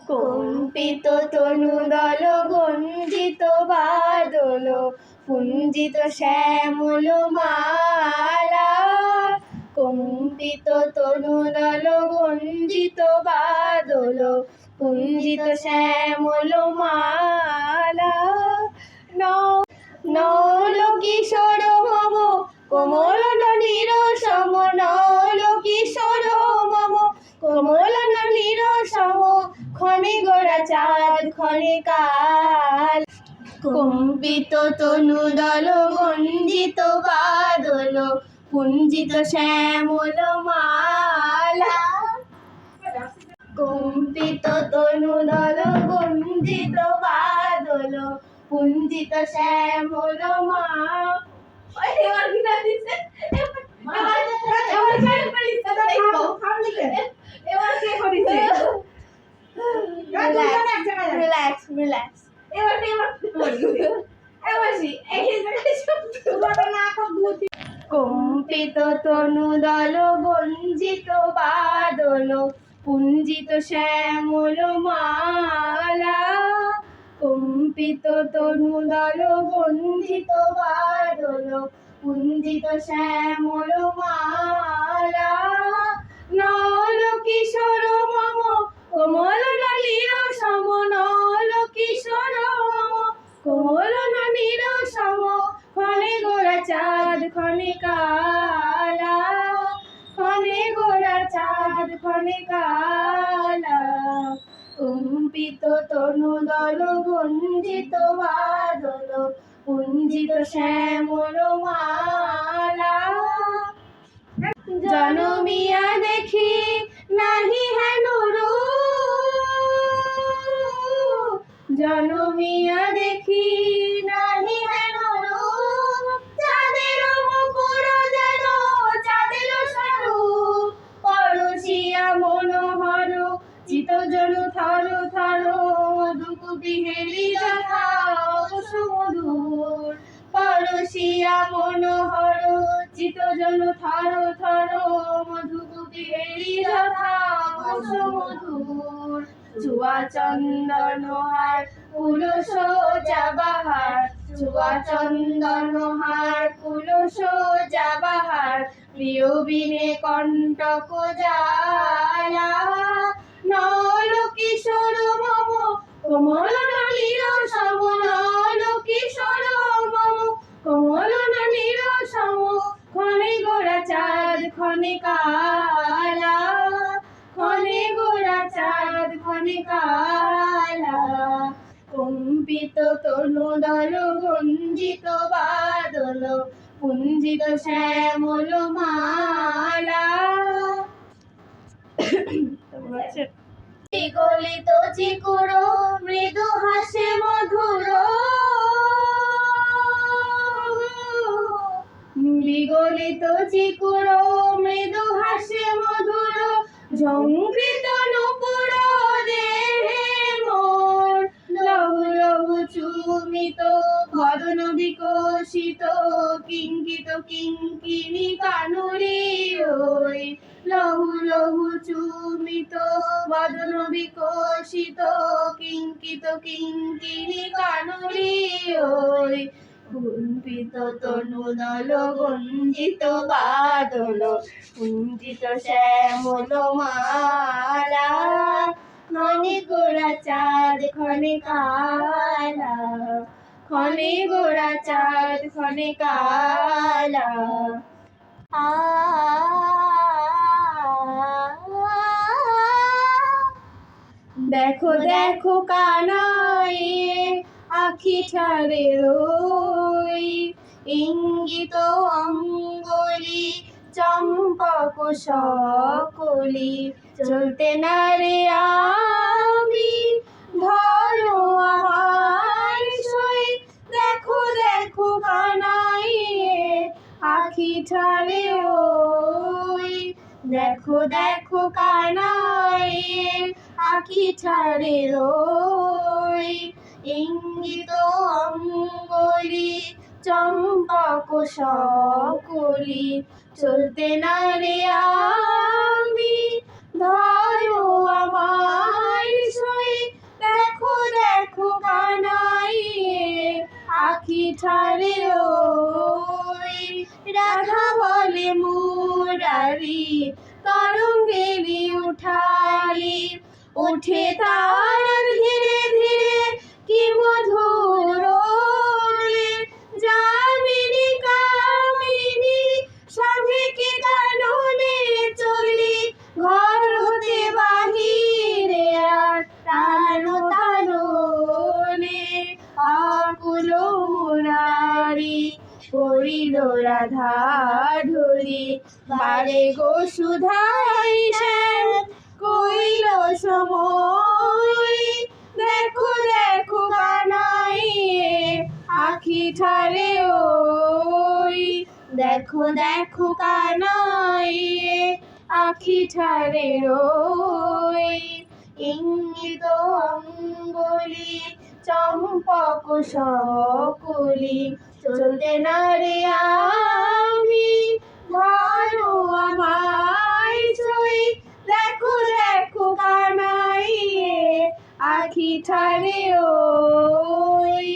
কম্পিত তনুদল গঞ্জিত বাদল পুঞ্জিত শ্যামল মালা। কম্পিত তনুদল গঞ্জিত বাদল পুঞ্জিত শ্যামল মালা। নল কিশোর মম কোমল ননীর সম, নল কিশোর মম কোমল ননীর সম, ক্ষণে গোরা চাঁদ ক্ষণে কাল। কম্পিত তনুদল গঞ্জিত বাদল পুঞ্জিত শ্যামল মালা। কম্পিত তনুদল গঞ্জিত বাদল পুঞ্জিত শ্যামল মালা। রিল্যাক্স। কম্পিত তনুদল গঞ্জিত বাদল পুঞ্জিত শ্যামল মালা। কম্পিত তনুদল গঞ্জিত বাদল পুঞ্জিত শ্যামল মালা। নল কিশোর মম কোমল নলীর সম, নল কিশোর মম কোমল ননীর সম, ক্ষণে গোরা চাঁদ ক্ষণে কালা, ক্ষণে গোরা চাঁদ ক্ষণে কালা। কম্পিত তনুদল গঞ্জিত বাদল পুঞ্জিত শ্যামল মালা। জনমিয়া দেখি নাহি হেন রূপ, জনমিয়া দেখি নাহি হেন রূপ, চাঁদের মুকুর যেন চাঁদের স্বরূপ, পরশিয়া মনোহর চিত জন থর থর, মধুকুপি হেলি যথা সুমধুর, পরশিয়া মনোহর চিত জন থর থর, মধুকুপি হেলি যথা সুমধুর। চুয়া চন্দন হার ফুল সোজা বাহার, চুয়া চন্দন হার ফুল সোজা বাহার, প্রিয় বিনে কণ্টক জ্বালা। নল কিশোর মম কোমল নলীর সম, নল কিশোর মম কোমল নলীর সম, ক্ষণে গোরা চাঁদ ক্ষণে কালা, ক্ষণে গোরা চাঁদ ক্ষণে কালা। কম্পিত তনুদল গঞ্জিত বাদল পুঞ্জিত শ্যামল মালা। বিগলিত চিকুর মৃদু হাসে মধুর, বিগলিত চিকুর মৃদু হাসে মধুর, ঝঙ্কৃত নূপুর দেহে মোর, লহু লহু চুমিত বদন বিকশিত, কিঙ্কিত কিঙ্কিণী কানুরি ওই, লহু লহু চুমিত বদন বিকশিত, কিঙ্কিত কিঙ্কিণী কানুরি ওই। কম্পিত তনুদল গঞ্জিত বাদল পুঞ্জিত শ্যামল মালা। ক্ষণে গোরা চাঁদ ক্ষণে কালা, ক্ষণে গোরা চাঁদ ক্ষণে কালা। দেখো দেখো কানাই আখি ঠারে রই, ইঙ্গিত অঙ্গলি চম্পক সকলি, চলতে না রে আমি ধরো আমায় সই। দেখো দেখো কানাই আখি ঠারে ওই, দেখো দেখো কানাই আখি ঠারে রই, ইঙ্গিত অঙ্গলি চম্পক সকলি, চলতে না রে আমি ধরো আমায় সই। আখি ঠারে ওই রাধা বলে মুরারি তরঙ্গেরি উঠালি ওঠে তার ধীরে ধীরে কি মধুর যামিনী কামিনী সাধে কাননে চলি ঘর হতে বাহিরে আর টানো টানোনে আকুল মুরারি করিল রাধা ঢুলি বারে গো সুধাই শ্যাম কইল সময় দেখো দেখো কানাই আখি ঠারে ওই দেখো দেখো কানাই আখি ঠারে ওই ইঙ্গিত অঙ্গুলি চম্পক সকলি চলতে না রে আমি ধরো আমায় ছই দেখো দেখো কানাই আখি ঠারে ওই